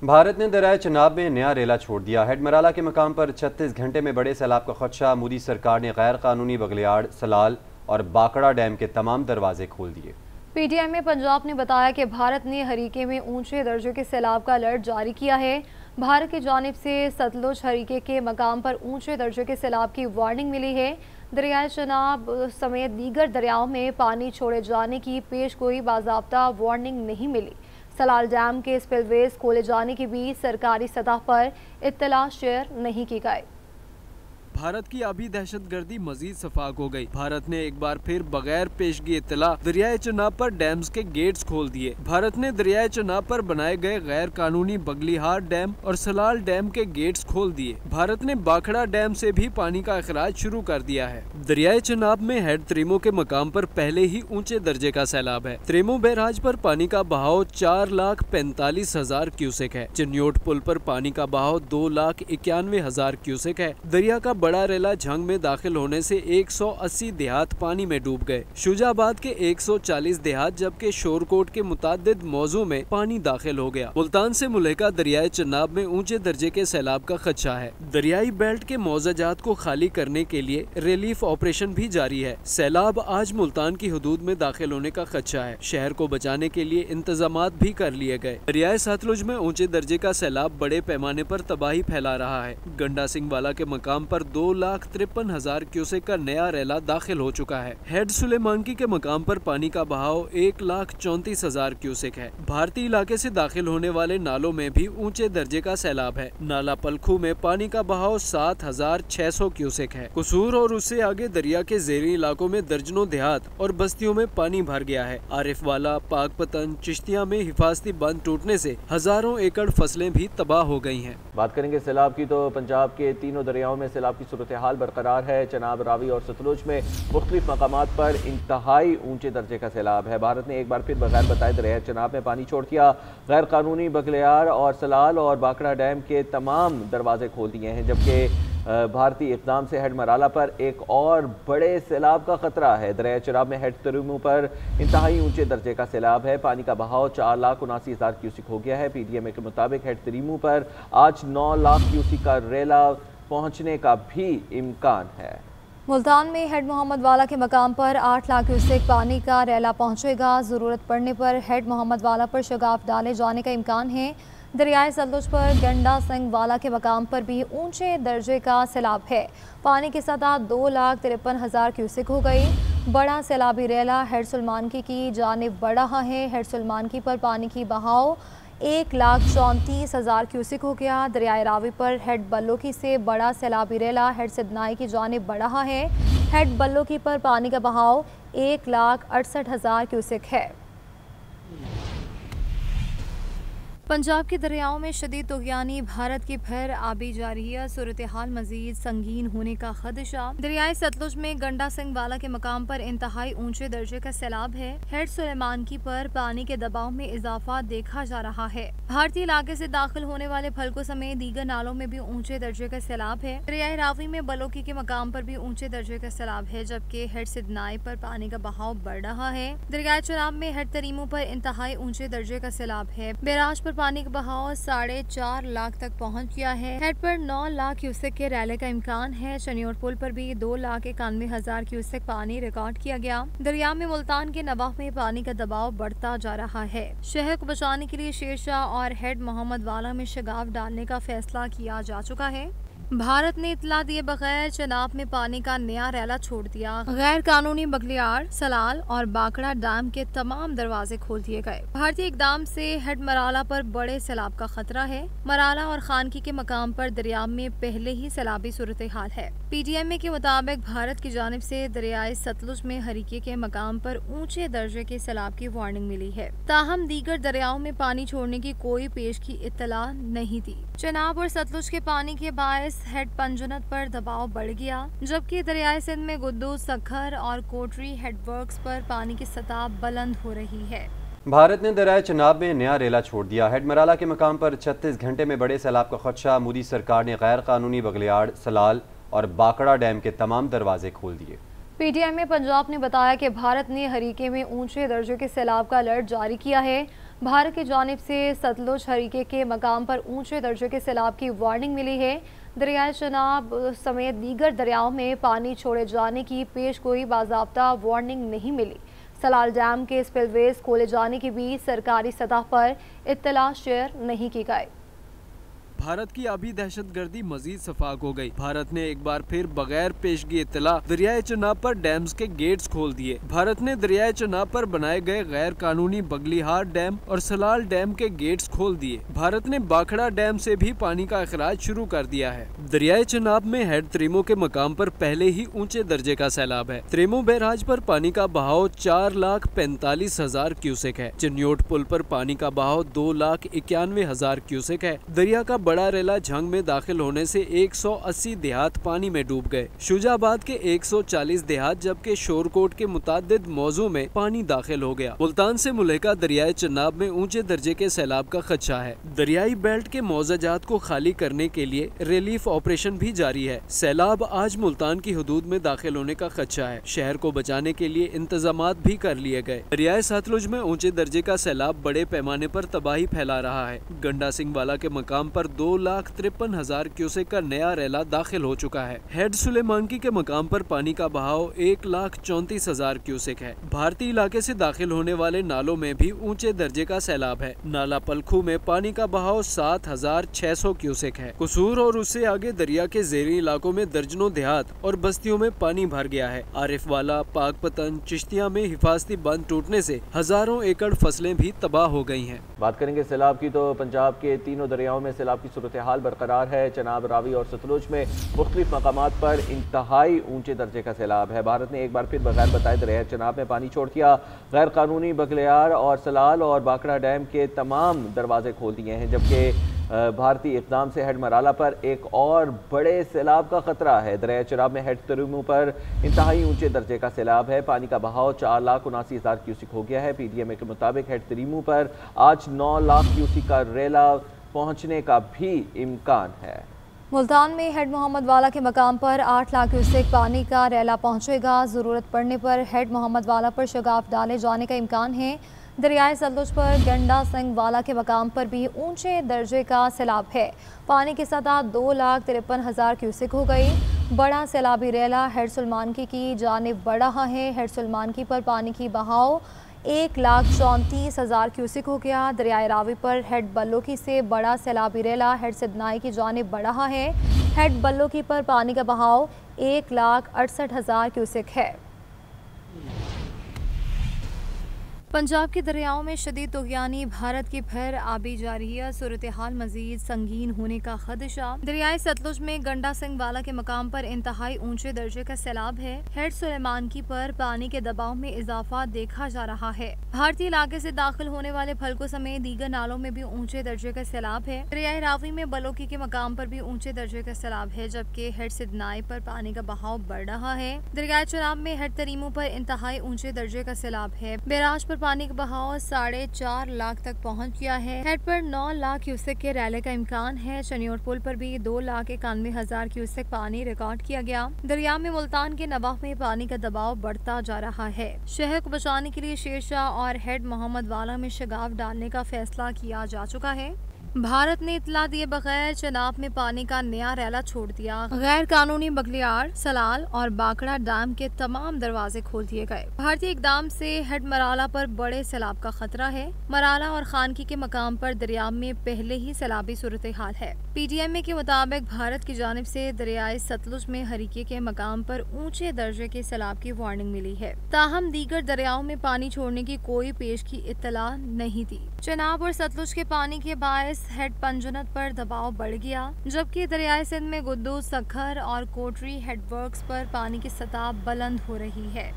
भारत ने दरियाए चनाब में नया रेला छोड़ दिया। हेड मराला के मकाम पर 36 घंटे में बड़े सैलाब का खदशा। मोदी सरकार ने गैर कानूनी बगलियाड़, सलाल और बाकड़ा डैम के तमाम दरवाजे खोल दिए। पीटीआई में पंजाब ने बताया कि भारत ने हरीके में ऊंचे दर्जे के सैलाब का अलर्ट जारी किया है। भारत की जानिब से सतलुज हरीके के मकाम पर ऊंचे दर्जे के सैलाब की वार्निंग मिली है। दरियाए चनाब समेत दीगर दरियाओं में पानी छोड़े जाने की पेश कोई बाज़ाब्ता वार्निंग नहीं मिली। सलाल डैम के स्पिलवेज खोले जाने की भी सरकारी सतह पर इत्तला शेयर नहीं की गई। भारत की अभी दहशतगर्दी मजीद सफाक हो गई। भारत ने एक बार फिर बगैर पेशगी इत्तला दरियाए चनाब पर डैम्स के गेट्स खोल दिए। भारत ने दरियाए चनाब पर बनाए गए गैर कानूनी बगलिहार डैम और सलाल डैम के गेट्स खोल दिए। भारत ने बाखड़ा डैम से भी पानी का अखराज शुरू कर दिया है। दरियाए चनाब में हेड त्रीमो के मकाम पर पहले ही ऊंचे दर्जे का सैलाब है। त्रीमो बैराज पर पानी का बहाव 4,45,000 क्यूसेक है। चिन्योट पुल पर पानी का बहाव 2,91,000 क्यूसेक है। दरिया का बड़ा रेला झंग में दाखिल होने से 180 देहात पानी में डूब गए। शुजाबाद के 140 देहात जबकि शोरकोट के मुतादिद मौजू में पानी दाखिल हो गया। मुल्तान से मुलेका दरियाए चनाब में ऊंचे दर्जे के सैलाब का खदशा है। दरियाई बेल्ट के मौजाजात को खाली करने के लिए रिलीफ ऑपरेशन भी जारी है। सैलाब आज मुल्तान की हदूद में दाखिल होने का खदशा है। शहर को बचाने के लिए इंतजामात भी कर लिए गए। दरियाए सतलुज में ऊंचे दर्जे का सैलाब बड़े पैमाने पर तबाही फैला रहा है। गंडा सिंह वाला के मकाम पर 2,53,000 क्यूसेक का नया रेला दाखिल हो चुका है। हेड सुलेमानकी के मकाम पर पानी का बहाव 1,34,000 क्यूसेक है। भारतीय इलाके से दाखिल होने वाले नालों में भी ऊंचे दर्जे का सैलाब है। नाला पलखू में पानी का बहाव 7,600 क्यूसेक है। कसूर और उससे आगे दरिया के ज़ेरी इलाकों में दर्जनों देहात और बस्तियों में पानी भर गया है। आरिफ वाला, पाकपतन, चिश्तिया में हिफाजती बंद टूटने से हजारों एकड़ फसलें भी तबाह हो गई हैं। बात करेंगे सैलाब की तो पंजाब के तीनों दरियाओं में सैलाब की सूरत हाल बरकरार है। चनाब, रावी और सतलुज में मुख्तलिफ मकामात पर इंतहाई ऊंचे दर्जे का सैलाब है। भारत ने एक बार फिर बगैर बताए दरियाए चनाब में पानी छोड़ दिया। गैर कानूनी बगलियार और सलाल और बाकड़ा डैम के तमाम दरवाजे खोल दिए हैं, जबकि भारतीय इक़दाम से हेड मराला पर एक और बड़े सैलाब का खतरा है। दरियाए चनाब में हेड त्रीमो पर इंतहाई ऊंचे दर्जे का सैलाब है। पानी का बहाव 4,79,000 क्यूसिक हो गया है। पीडीएमए के मुताबिक हेड त्रीमो पर आज 9 लाख क्यूसिक का रेला पहुंचने का भी इम्कान है। मुल्तान में हेड मोहम्मद वाला के मकाम पर 8 लाख क्यूसेक पानी का रेला पहुंचेगा। ज़रूरत पड़ने पर हेड मोहम्मद वाला पर शगाफ डाले जाने का इम्कान है। दरियाए सतलुज पर गंडा सिंह वाला के मकाम पर भी ऊंचे दर्जे का सैलाब है। पानी की सतह 2,53,000 क्यूसेक हो गई। बड़ा सैलाबी रेला हेड सुलेमानकी की जानिब बढ़ रहा है। हेड सुलेमानकी पर पानी की बहाव 1,34,000 क्यूसिक हो गया। दरियाए रावी पर हेड बल्लोकी से बड़ा सैलाबी रेला हेड सिदनाई की जानिब बढ़ रहा है। हेड बल्लोकी पर पानी का बहाव 1,68,000 क्यूसिक है। पंजाब के दरियाओं में शदीद तुग़यानी, भारत की फिर आबी जारिया, सूरत हाल मजीद संगीन होने का खदशा। दरियाए सतलुज में गंडा सिंह वाला के मकाम पर इंतहाई ऊंचे दर्जे का सैलाब है। हेड सुलेमानकी पर पानी के दबाव में इजाफा देखा जा रहा है। भारतीय इलाके से दाखिल होने वाले फलकों समेत दीगर नालों में भी ऊंचे दर्जे का सैलाब है। दरियाए रावी में बलोकी के मकाम पर भी ऊंचे दर्जे का सैलाब है, जबकि हेड सिदनाई पर पानी का बहाव बढ़ रहा है। दरियाए चनाब में हेड तरीमो पर इंतहाई ऊंचे दर्जे का सैलाब है। बैराज पर पानी का बहाव 4.5 लाख तक पहुंच गया है। हेड पर 9 लाख क्यूसेक के रैले का इम्कान है। चनियोट पुल पर भी 2,91,000 क्यूसेक पानी रिकॉर्ड किया गया। दरिया में मुल्तान के नवाह में पानी का दबाव बढ़ता जा रहा है। शहर को बचाने के लिए शेरशाह और हेड मोहम्मद वाला में शगाफ डालने का फैसला किया जा चुका है। भारत ने इतला दिए बगैर चनाब में पानी का नया रैला छोड़ दिया। गैर कानूनी बगलियार, सलाल और बाकड़ा डैम के तमाम दरवाजे खोल दिए गए। भारतीय इक़दाम से हेड मराला पर बड़े सैलाब का खतरा है। मराला और खानकी के मकाम पर दरिया में पहले ही सैलाबी सूरत हाल है। पीटीएमए के मुताबिक भारत की जानिब से दरियाए सतलुज में हरीके के मकाम पर ऊंचे दर्जे के सैलाब की वार्निंग मिली है। ताहम दीगर दरियाओं में पानी छोड़ने की कोई पेश की इत्तला नहीं थी। चनाब और सतलुज के पानी के बायस हेड पंजुनत पर दबाव बढ़ गया, जबकि दरियाए सिंध में गुद्दू, सखर और कोटरी हेडवर्क्स पर पानी की सतह बुलंद हो रही है। भारत ने दरियाए चनाब में नया रेला छोड़ दिया। हेड मराला के मकाम पर 36 घंटे में बड़े सैलाब का खदशा। मोदी सरकार ने गैर कानूनी बगलियाड़, सलाल और बाकड़ा डैम के तमाम दरवाजे खोल दिए। पीटीआई में पंजाब ने बताया कि भारत ने हरीके में ऊंचे दर्जे के सैलाब का अलर्ट जारी किया है। भारत की जानिब से सतलुज हरीके के मकाम पर ऊंचे दर्जे के सैलाब की वार्निंग मिली है। दरियाए चनाब समेत दीगर दरियाओं में पानी छोड़े जाने की पेश गोई बाज़ाब्ता वार्निंग नहीं मिली। सलाल डैम के स्पिलवेज खोले जाने की भी सरकारी सतह पर इत्तला शेयर नहीं की गई। भारत की आबी दहशतगर्दी मजीद सफाक हो गई। भारत ने एक बार फिर बगैर पेशगी इत्तला दरियाए चनाब पर डैम्स के गेट्स खोल दिए। भारत ने दरियाए चनाब पर बनाए गए गैर कानूनी बगलीहार डैम और सलाल डैम के गेट्स खोल दिए। भारत ने बाखड़ा डैम से भी पानी का अखराज शुरू कर दिया है। दरियाए चनाब में हेड त्रीमो के मकाम पर पहले ही ऊंचे दर्जे का सैलाब है। त्रीमो बैराज पर पानी का बहाव 4,45,000 क्यूसेक है। चिन्योट पुल पर पानी का बहाव 2,91,000 क्यूसेक है। दरिया का बड़ा रेला झंग में दाखिल होने से 180 देहात पानी में डूब गए। शुजाबाद के 140 देहात जबकि शोरकोट के मुतादिद मौजू में पानी दाखिल हो गया। मुल्तान से मुल्हिका दरियाए चनाब में ऊंचे दर्जे के सैलाब का खदशा है। दरियाई बेल्ट के मौजाजात को खाली करने के लिए रिलीफ ऑपरेशन भी जारी है। सैलाब आज मुल्तान की हदूद में दाखिल होने का खदशा है। शहर को बचाने के लिए इंतजामात भी कर लिए गए। दरियाए सतलुज में ऊंचे दर्जे का सैलाब बड़े पैमाने पर तबाही फैला रहा है। गंडा सिंह वाला के मकाम पर 2,53,000 क्यूसेक का नया रेला दाखिल हो चुका है। हेड सुलेमानकी के मकाम पर पानी का बहाव 1,34,000 क्यूसेक है। भारतीय इलाके से दाखिल होने वाले नालों में भी ऊंचे दर्जे का सैलाब है। नाला पलखू में पानी का बहाव 7,600 क्यूसेक है। कसूर और उससे आगे दरिया के ज़ेरी इलाकों में दर्जनों देहात और बस्तियों में पानी भर गया है। आरिफ वाला, पाकपतन, चिश्तिया में हिफाजती बंद टूटने से हजारों एकड़ फसलें भी तबाह हो गई हैं। बात करेंगे सैलाब की तो पंजाब के तीनों दरियाओं में सैलाब की सूरत हाल बरकरार है। चनाब, रावी और सतलुज में मुख्तलिफ मकामात पर इंतहाई ऊंचे दर्जे का सैलाब है। भारत ने एक बार फिर बगैर बताए दरिया चनाब में पानी छोड़ दिया। गैर कानूनी बगलियार और सलाल और बाकड़ा डैम के तमाम दरवाजे खोल दिए हैं, जबकि भारतीय इक़दाम से हेड मराला पर एक और बड़े सैलाब का खतरा है। दरिया चनाब में हेड तरीमू पर इंतहाई ऊंचे दर्जे का सैलाब है। पानी का बहाव 4,79,000 क्यूसिक हो गया है। PDMA के मुताबिक हेड तरीमू पर आज 9 लाख क्यूसिक का रेला पहुंचने का भी इम्कान है। मुल्तान में हेड मोहम्मद वाला के मकाम पर 8 लाख क्यूसेक पानी का रेला पहुंचेगा। ज़रूरत पड़ने पर हेड मोहम्मद वाला पर शगाफ डाले जाने का इम्कान है। दरियाए सतलुज पर गंडा सिंह वाला के मकाम पर भी ऊंचे दर्जे का सैलाब है। पानी की सतह 2,53,000 क्यूसेक हो गई। बड़ा सैलाबी रेला हेड सुलेमानकी की जानिब बढ़ रहा है। हेड सुलेमानकी पर पानी की बहाव 1,34,000 क्यूसिक हो गया। दरियाए रावी पर हेड बल्लोकी से बड़ा सैलाबी रेला हेड सिदनाई की जानिब बढ़ रहा है। हेड बल्लोकी पर पानी का बहाव 1,68,000 क्यूसिक है। पंजाब के दरियाओं में शदीद तुग़यानी भारत की फिर आबी जा रही है। सूरत हाल मजीद संगीन होने का खदशा। दरियाए सतलुज में गंडा सिंह वाला के मकाम पर इंतहाई ऊंचे दर्जे का सैलाब है। हेड सुलेमानकी पर पानी के दबाव में इजाफा देखा जा रहा है। भारतीय इलाके से दाखिल होने वाले फलकों समेत दीगर नालों में भी ऊंचे दर्जे का सैलाब है। दरियाए रावी में बलोकी के मकाम पर भी ऊंचे दर्जे का सैलाब है, जबकि हेड सिदनाई पर पानी का बहाव बढ़ रहा है। दरियाए चनाब में हेड तरीमू पर इंतहाई ऊंचे दर्जे का सैलाब है। बैराज पर पानी का बहाव 4.5 लाख तक पहुंच गया है। हेड पर 9 लाख क्यूसेक के रैले का इम्कान है। चनियोट पुल पर भी 2,91,000 क्यूसेक पानी रिकॉर्ड किया गया। दरिया में मुल्तान के नवाह में पानी का दबाव बढ़ता जा रहा है। शहर को बचाने के लिए शेरशाह और हेड मोहम्मद वाला में शगाफ डालने का फैसला किया जा चुका है। भारत ने इतला दिए बगैर चनाब में पानी का नया रैला छोड़ दिया। गैर कानूनी बगलियार, सलाल और बाकड़ा डैम के तमाम दरवाजे खोल दिए गए। भारतीय इकदाम से हेड मराला पर बड़े सैलाब का खतरा है। मराला और खानकी के मकाम पर दरिया में पहले ही सैलाबी सूरत हाल है। PDMA के मुताबिक भारत की जानिब से दरियाए सतलुज में हरीके के मकाम पर ऊंचे दर्जे के सैलाब की वार्निंग मिली है। ताहम दीगर दरियाओं में पानी छोड़ने की कोई पेश की इत्तला नहीं थी। चनाब और सतलुज के पानी के बायस हेड पंजुनत पर दबाव बढ़ गया, जबकि दरियाए सिंध में गुद्दू, सखर और कोटरी हेडवर्क्स पर पानी की सतह बुलंद हो रही है।